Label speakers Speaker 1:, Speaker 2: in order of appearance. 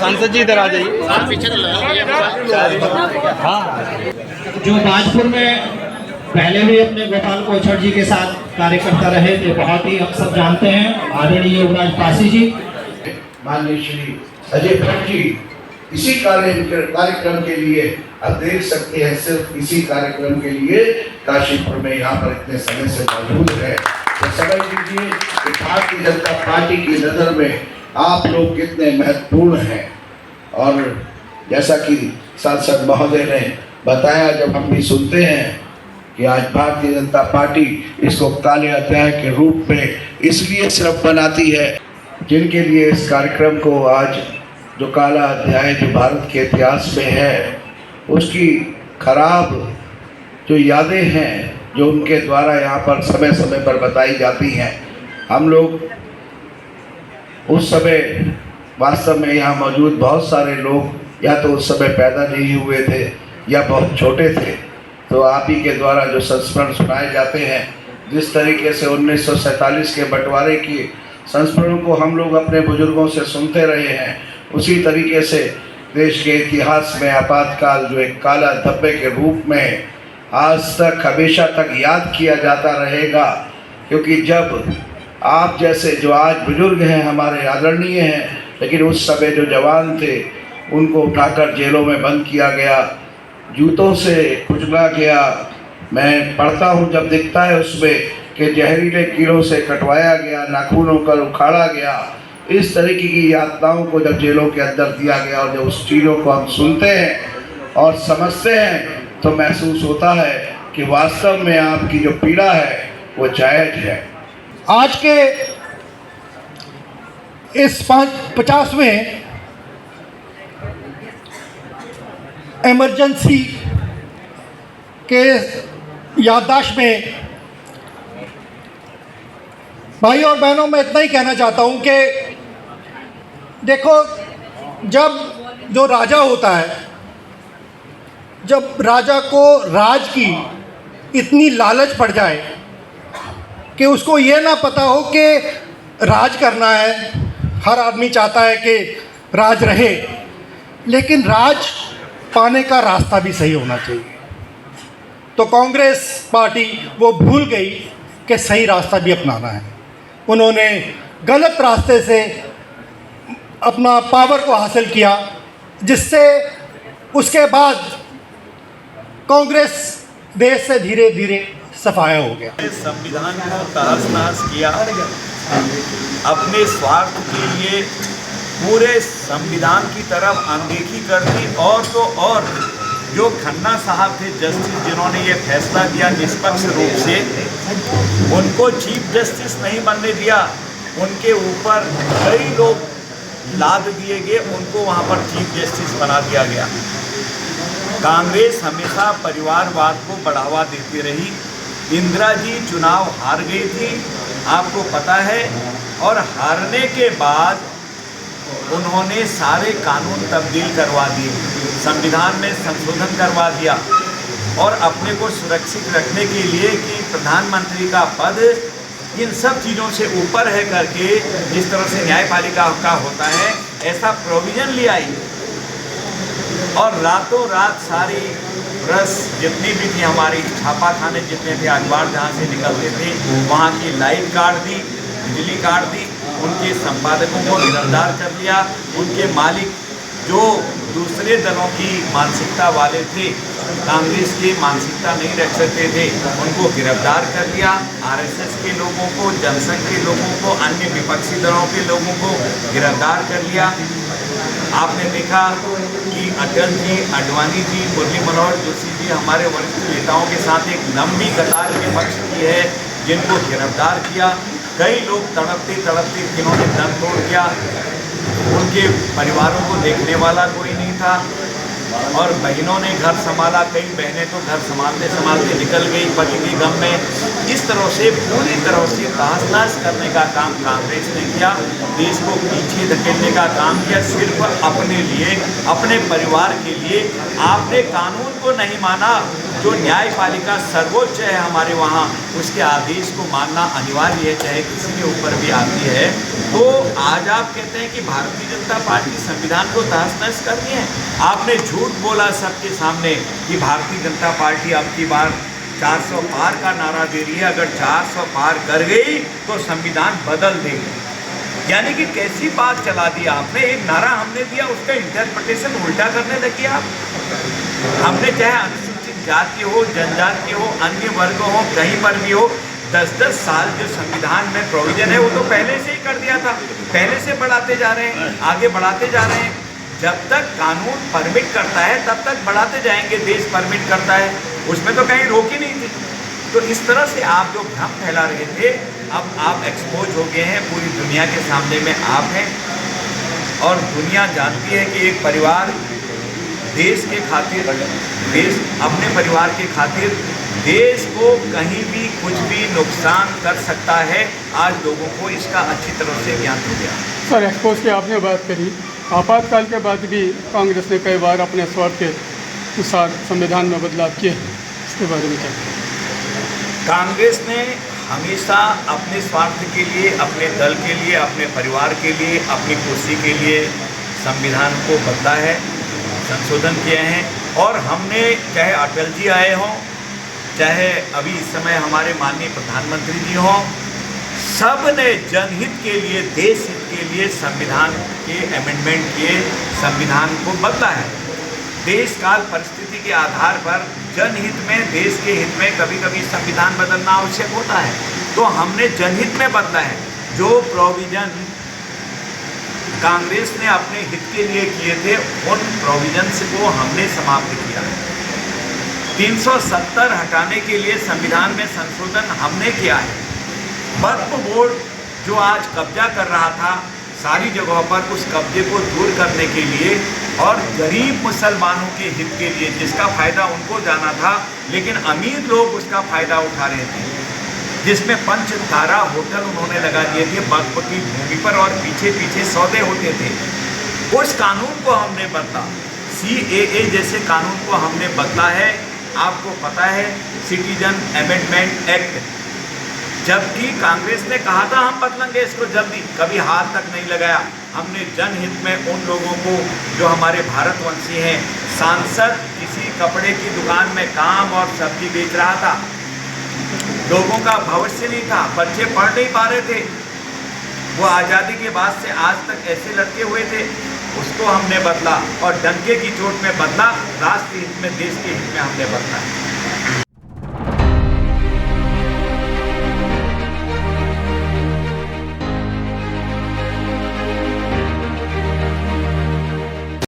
Speaker 1: सांसद जी इधर आ जाइए। हाँ,
Speaker 2: जो भाजपुर में पहले भी अपने गोपाल कोछड़ जी के साथ कार्य करता रहे थे, बहुत ही हम सब जानते हैं, आदरणीय युवराज पासी जी,
Speaker 3: माननीय श्री अजय भट्ट जी, इसी कार्यक्रम के लिए आप देख सकते हैं, सिर्फ इसी कार्यक्रम के लिए काशीपुर में यहाँ पर इतने समय से मौजूद है। तो समझ लीजिए कि भारतीय जनता पार्टी की नज़र में आप लोग कितने महत्वपूर्ण हैं। और जैसा कि सांसद महोदय ने बताया, जब हम भी सुनते हैं कि आज भारतीय जनता पार्टी इसको काले अध्याय के रूप में इसलिए सिर्फ बनाती है, जिनके लिए इस कार्यक्रम को आज जो काला अध्याय जो भारत के इतिहास में है, उसकी खराब जो यादें हैं जो उनके द्वारा यहाँ पर समय समय पर बताई जाती हैं। हम लोग उस समय वास्तव में यहाँ मौजूद बहुत सारे लोग या तो उस समय पैदा नहीं हुए थे या बहुत छोटे थे। तो आप ही के द्वारा जो संस्मरण सुनाए जाते हैं, जिस तरीके से 1947 के बंटवारे की संस्मरणों को हम लोग अपने बुजुर्गों से सुनते रहे हैं, उसी तरीके से देश के इतिहास में आपातकाल जो एक काला धब्बे के रूप में आज तक हमेशा तक याद किया जाता रहेगा। क्योंकि जब आप जैसे जो आज बुजुर्ग हैं, हमारे आदरणीय हैं, लेकिन उस समय जो जवान थे उनको उठाकर जेलों में बंद किया गया, जूतों से कुचला गया। मैं पढ़ता हूँ जब दिखता है उसमें कि जहरीले कीड़ों से कटवाया गया, नाखूनों का उखाड़ा गया। इस तरीके की यातनाओं को जब जेलों के अंदर दिया गया और जब उस चीज़ों को हम सुनते हैं और समझते हैं तो महसूस होता है कि वास्तव में आपकी जो पीड़ा है वो जायज़ है।
Speaker 4: आज के इस 50वें इमरजेंसी के याददाश्त में भाई और बहनों, मैं इतना ही कहना चाहता हूं कि देखो, जब जो राजा होता है, जब राजा को राज की इतनी लालच पड़ जाए कि उसको ये ना पता हो कि राज करना है, हर आदमी चाहता है कि राज रहे, लेकिन राज पाने का रास्ता भी सही होना चाहिए। तो कांग्रेस पार्टी वो भूल गई कि सही रास्ता भी अपनाना है। उन्होंने गलत रास्ते से अपना पावर को हासिल किया, जिससे उसके बाद कांग्रेस देश से धीरे धीरे सफाया हो गया।
Speaker 5: संविधान को तहस नहस किया, अपने स्वार्थ के लिए पूरे संविधान की तरफ अनदेखी कर दी। और तो और जो खन्ना साहब थे जस्टिस, जिन्होंने ये फैसला दिया निष्पक्ष रूप से, उनको चीफ जस्टिस नहीं बनने दिया। उनके ऊपर कई लोग लाद दिए गए, उनको वहाँ पर चीफ जस्टिस बना दिया गया। कांग्रेस हमेशा परिवारवाद को बढ़ावा देती रही। इंदिरा जी चुनाव हार गई थी, आपको पता है, और हारने के बाद उन्होंने सारे कानून तब्दील करवा दिए, संविधान में संशोधन करवा दिया, और अपने को सुरक्षित रखने के लिए कि प्रधानमंत्री का पद इन सब चीज़ों से ऊपर है करके, जिस तरह से न्यायपालिका का होता है, ऐसा प्रोविज़न ले आई। और रातों रात सारी प्रेस जितनी भी थी, हमारी छापा खाने जितने थे, अखबार जहाँ से निकलते थे, वहाँ की लाइट काट दी, बिजली काट दी, उनके संपादकों को गिरफ्तार कर लिया। उनके मालिक जो दूसरे दलों की मानसिकता वाले थे, कांग्रेस की मानसिकता नहीं रख सकते थे, उनको गिरफ्तार कर लिया। आरएसएस के लोगों को, जनसंघ के लोगों को, अन्य विपक्षी दलों के लोगों को गिरफ्तार कर लिया। आपने देखा कि अटल जी, आडवाणी जी, मुरली मनोहर जोशी जी, हमारे वरिष्ठ नेताओं के साथ एक लंबी कतार विपक्ष की है, जिनको गिरफ्तार किया। कई लोग तड़पते तड़पते जिन्होंने दम तोड़ दिया, उनके परिवारों को देखने वाला कोई नहीं था, और बहनों ने घर संभाला। कई बहनें तो घर संभालते संभालते निकल गई पति के गम में। इस तरह से पूरी तरह से तहस-नहस करने का काम कांग्रेस ने किया, देश को पीछे धकेलने का काम किया, सिर्फ अपने लिए, अपने परिवार के लिए। आपने कानून को नहीं माना, जो न्यायपालिका सर्वोच्च है हमारे वहाँ, उसके आदेश को मानना अनिवार्य है, चाहे किसी के ऊपर भी आती है। तो आज आप कहते हैं कि भारतीय जनता पार्टी संविधान को तहस-नहस करनी है। आपने झूठ बोला सबके सामने कि भारतीय जनता पार्टी अब की बार 400 पार का नारा दे रही है। अगर 400 पार कर गई तो संविधान बदल देगी। यानी कि कैसी बात चला दी आपने। एक नारा हमने दिया, उसका इंटरप्रिटेशन उल्टा करने लगे आप। हमने चाहे अनुसूचित जाति हो, जनजाति हो, अन्य वर्ग हो, कहीं पर भी हो, 10-10 साल जो संविधान में प्रोविजन है वो तो पहले से ही कर दिया था। पहले से बढ़ाते जा रहे हैं, आगे बढ़ाते जा रहे हैं। जब तक कानून परमिट करता है तब तक बढ़ाते जाएंगे। देश परमिट करता है, उसमें तो कहीं रोक ही नहीं थी। तो इस तरह से आप जो भ्रम फैला रहे थे, अब आप एक्सपोज हो गए हैं। पूरी दुनिया के सामने में आप हैं और दुनिया जानती है कि एक परिवार देश के खातिर, देश अपने परिवार के खातिर देश को कहीं भी कुछ भी नुकसान कर सकता है। आज लोगों को इसका अच्छी तरह से ज्ञान हो गया।
Speaker 1: सर, एक्सपोज की आपने बात करी, आपातकाल के बाद भी कांग्रेस ने कई बार अपने स्वार्थ के अनुसार संविधान में बदलाव किए, इसके बारे में क्या?
Speaker 5: कांग्रेस ने हमेशा अपने स्वार्थ के लिए, अपने दल के लिए, अपने परिवार के लिए, अपनी कुर्सी के लिए संविधान को बदला है, संशोधन किए हैं। और हमने, चाहे अटल जी आए हों, चाहे अभी इस समय हमारे माननीय प्रधानमंत्री जी हों, सब ने जनहित के लिए, देश हित के लिए संविधान के अमेंडमेंट किए, संविधान को बदला है। देश काल परिस्थिति के आधार पर जनहित में, देश के हित में कभी कभी संविधान बदलना आवश्यक होता है। तो हमने जनहित में बदला है। जो प्रोविजन कांग्रेस ने अपने हित के लिए किए थे, उन प्रोविजन्स को हमने समाप्त किया है। 370 हटाने के लिए संविधान में संशोधन हमने किया है। वक्फ बोर्ड जो आज कब्जा कर रहा था सारी जगहों पर, उस कब्जे को दूर करने के लिए और गरीब मुसलमानों के हित के लिए, जिसका फ़ायदा उनको जाना था लेकिन अमीर लोग उसका फ़ायदा उठा रहे थे, जिसमें पंचतारा होटल उन्होंने लगा दिए थे वक्फ की भूमि पर और पीछे पीछे सौदे होते थे। उस कानून को हमने बदला, CAA जैसे कानून को हमने बदला है। आपको पता है, सिटीजन अमेंडमेंट एक्ट, जबकि कांग्रेस ने कहा था हम बदलेंगे इसको जल्दी, कभी हाथ तक नहीं लगाया। हमने जनहित में उन लोगों को जो हमारे भारतवंशी हैं, सांसद किसी कपड़े की दुकान में काम और सब्जी बेच रहा था, लोगों का भविष्य नहीं था, बच्चे पढ़ नहीं पा रहे थे, वो आज़ादी के बाद से आज तक ऐसे लटके हुए थे, उसको हमने बदला और डंके की चोट में बदला। राष्ट्र हित में, देश के हित में हमने बदला है।